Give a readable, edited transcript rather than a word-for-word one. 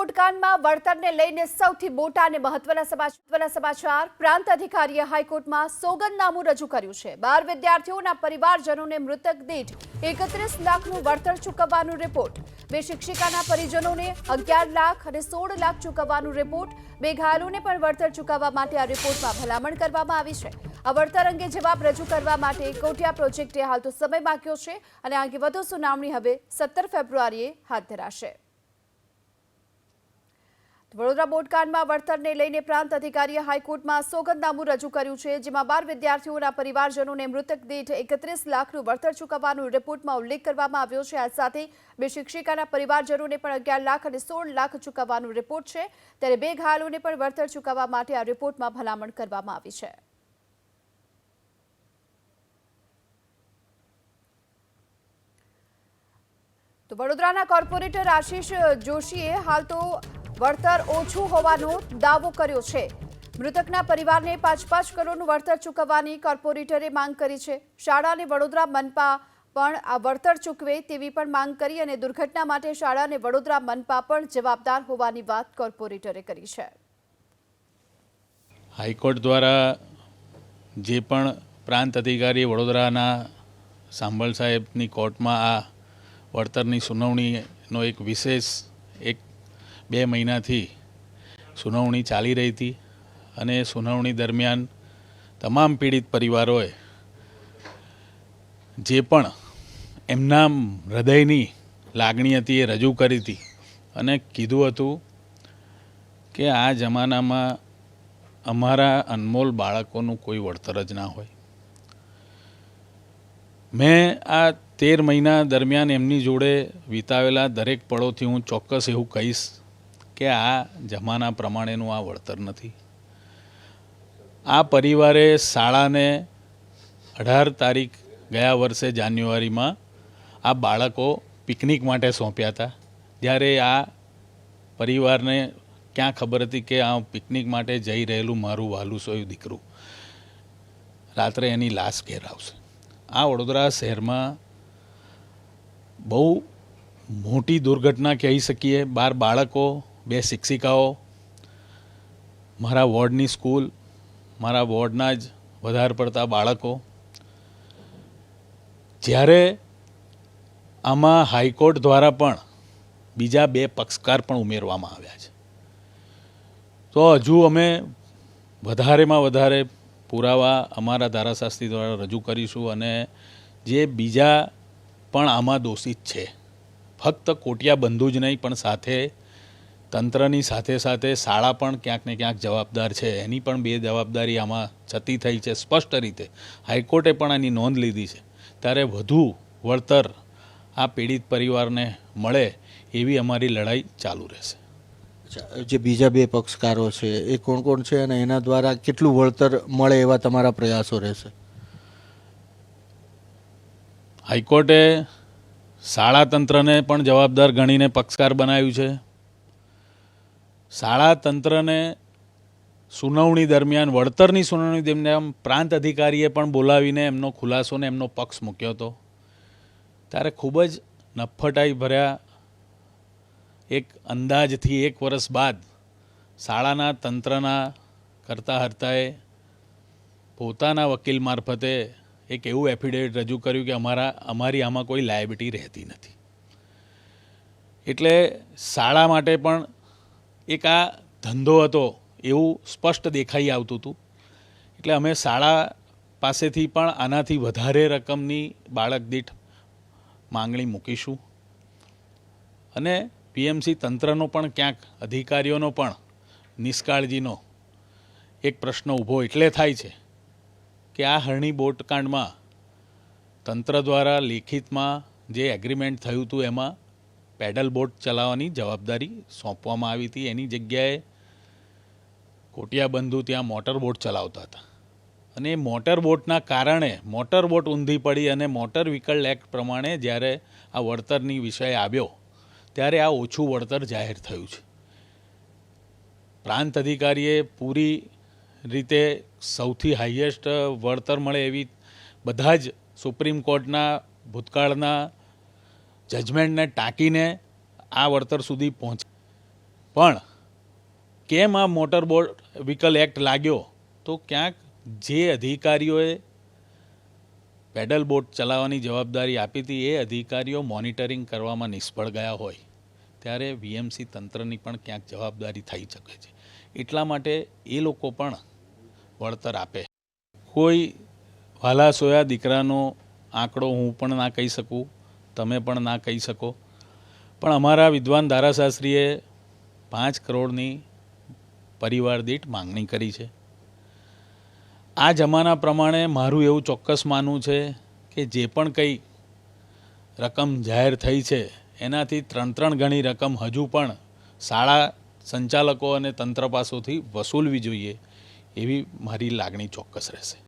બોટકાંડમાં વળતરને લઈને સૌથી મોટા અને મહત્વના સમાચાર પ્રાંત અધિકારીએ હાઈકોર્ટમાં સોગંદનામું રજૂ કર્યું છે। 12 વિદ્યાર્થીઓના પરિવારજનોને મૃતક દીઠ 31 લાખનું વળતર ચૂકવવાનું રિપોર્ટ, 2 શિક્ષિકાના પરિજનોને 11 લાખ અને 16 લાખ ચૂકવવાનું રિપોર્ટ, 2 ઘાયલોને પણ વળતર ચૂકવવા માટે આ રિપોર્ટમાં ભલામણ કરવામાં આવી છે। આ વળતર અંગે જવાબ રજૂ કરવા માટે કોટિયા પ્રોજેક્ટે હાલ તો સમય માંગ્યો છે અને આ અંગે વધુ સુનાવણી હવે 17 ફેબ્રુઆરીએ હાથ ધરાશે। વડોદરા બોટકાંડમાં વળતરને લઈને પ્રાંત અધિકારીએ હાઈકોર્ટમાં સોગંદનામું રજૂ કર્યું છે, જેમાં 12 વિદ્યાર્થીઓના પરિવારજનોને મૃતક દીઠ 31 લાખનું વળતર ચૂકવવાનું રિપોર્ટમાં ઉલ્લેખ કરવામાં આવ્યો છે। આ સાથે 2 શિક્ષિકાના પરિવારજનોને પણ 11 લાખ અને 16 લાખ ચૂકવવાનું રિપોર્ટ છે, ત્યારે 2 ઘાયલોને પણ વળતર ચૂકવવા માટે આ રિપોર્ટમાં ભલામણ કરવામાં આવી છે। તો વડોદરાના કોર્પોરેટર આશીષ જોશીએ હાલ તો વળતર ઓછું હોવાનો દાવો કર્યો છે। મૃતકના પરિવારને 5-5 કરોડનું વળતર ચૂકવવાની કોર્પોરેટરે માંગ કરી છે। શાળા અને વડોદરા મનપા પણ આ વળતર ચૂકવે તેવી પણ માંગ કરી અને દુર્ઘટના માટે શાળા અને વડોદરા મનપા પણ જવાબદાર હોવાની વાત કોર્પોરેટરે કરી છે। હાઈકોર્ટ દ્વારા જે પણ પ્રાંત અધિકારી વડોદરાના સાંભળ સાહેબની કોર્ટમાં આ વળતરની સુનાવણીનો એક વિશેષ 2 મહિનાથી સુનાવણી ચાલી રહી હતી અને સુનાવણી દરમિયાન તમામ પીડિત પરિવારોએ જે પણ એમના હૃદયની લાગણી હતી એ રજૂ કરી હતી અને કીધું હતું કે આ જમાનામાં અમારા અનમોલ બાળકોનું કોઈ વળતર જ ના હોય। મેં આ 13 મહિના દરમિયાન એમની જોડે વિતાવેલા દરેક પળોથી હું ચોક્કસ એવું કહીશ કે આ જમાના પ્રમાણેનું આ વળતર નથી। આ પરિવારે શાળાને 18 તારીખ ગયા વર્ષે જાન્યુઆરીમાં આ બાળકો પિકનિક માટે સોંપ્યા હતા, જ્યારે આ પરિવારને ક્યાં ખબર હતી કે આ પિકનિક માટે જઈ રહેલું મારું વહાલું સોયું દીકરું રાત્રે એની લાશ ઘેર આવશે। આ વડોદરા શહેરમાં બહુ મોટી દુર્ઘટના કહી શકીએ। 12 બાળકો, 2 શિક્ષિકાઓ, મારા વોર્ડની સ્કૂલ, મારા વોર્ડના જ વધારે પડતા બાળકો। જ્યારે આમાં હાઈકોર્ટ દ્વારા પણ બીજા 2 પક્ષકાર પણ ઉમેરવામાં આવ્યા છે, તો હજુ અમે વધારેમાં વધારે પુરાવા અમારા ધારાશાસ્ત્રી દ્વારા રજૂ કરીશું અને જે બીજા પણ આમાં દોષિત છે, ફક્ત કોટિયા બંધુ જ નહીં પણ સાથે તંત્રની સાથે સાથે શાળા પણ ક્યાંક ને ક્યાંક જવાબદાર છે, એની પણ 2 જવાબદારી આમાં જતી થઈ છે સ્પષ્ટ રીતે। હાઈકોર્ટે પણ આની નોંધ લીધી છે, ત્યારે વધુ વળતર આ પીડિત પરિવારને મળે એવી અમારી લડાઈ ચાલુ રહેશે। જે બીજા 2 પક્ષકારો છે એ કોણ કોણ છે અને એના દ્વારા કેટલું વળતર મળે એવા તમારા પ્રયાસો રહેશે? હાઈકોર્ટે શાળા તંત્રને પણ જવાબદાર ગણીને પક્ષકાર બનાવ્યું છે। શાળા તંત્રને સુનાવણી દરમિયાન વળતરની સુનાવણી દરમિયાન પ્રાંત અધિકારીએ પણ બોલાવીને એમનો ખુલાસો ને એમનો પક્ષ મૂક્યો હતો, ત્યારે ખૂબ જ નફ્ફટાઈ ભર્યા એક અંદાજથી 1 વર્ષ બાદ શાળાના તંત્રના કરતા હર્તાએ પોતાના વકીલ મારફતે એક એવું એફિડેવિટ રજૂ કર્યું કે અમારી આમાં કોઈ લાયબિલિટી રહેતી નથી। એટલે શાળા માટે પણ એક આ ધંધો હતો એવું સ્પષ્ટ દેખાઈ આવતું હતું। એટલે અમે શાળા પાસેથી પણ આનાથી વધારે રકમની બાળક દીઠ માંગણી મૂકીશું અને પીએમસી તંત્રનો પણ ક્યાંક અધિકારીઓનો પણ નિષ્કાળજીનો એક પ્રશ્ન ઊભો એટલે થાય છે કે આ હરણી બોટકાંડમાં તંત્ર દ્વારા લેખિતમાં જે એગ્રીમેન્ટ થયું હતું એમાં પેડલ બોટ ચલાવવાની જવાબદારી સોંપવામાં આવી હતી, એની જગ્યાએ કોટિયા બંધુ ત્યાં મોટર બોટ ચલાવતા હતા અને એ મોટર બોટના કારણે મોટર બોટ ઊંધી પડી અને મોટર વ્હીકલ એક્ટ પ્રમાણે જ્યારે આ વળતરની વિષય આવ્યો ત્યારે આ ઓછું વળતર જાહેર થયું છે। પ્રાંત અધિકારીએ પૂરી રીતે સૌથી હાઈએસ્ટ વળતર મળે એવી બધા જ સુપ્રીમ કોર્ટના ભૂતકાળના જજમેન્ટને ટાંકીને આ વળતર સુધી પહોંચે। પણ કેમ આ મોટર વ્હીકલ એક્ટ લાગ્યો તો ક્યાંક જે અધિકારીઓએ પેડલ બોટ ચલાવવાની જવાબદારી આપી હતી એ અધિકારીઓ મોનિટરિંગ કરવામાં નિષ્ફળ ગયા હોય ત્યારે વીએમસી તંત્રની પણ ક્યાંક જવાબદારી થઈ શકે છે. એટલા માટે એ લોકો પણ વળતર આપે. કોઈ વાલા સોયા દીકરાનો આંકડો હું પણ ના કહી શકું, તમે પણ ના કહી શકો, પણ અમારા વિદ્વાન ધારાશાસ્ત્રીએ 5 કરોડની પરિવાર દીઠ માંગણી કરી છે. આ જમાના પ્રમાણે મારું એવું ચોક્કસ માનવું છે કે જે પણ કંઈ રકમ જાહેર થઈ છે એનાથી 3 ગણી રકમ હજુ પણ શાળા સંચાલકો અને તંત્ર પાસેથી વસૂલવી જોઈએ એવી મારી લાગણી ચોક્કસ રહેશે.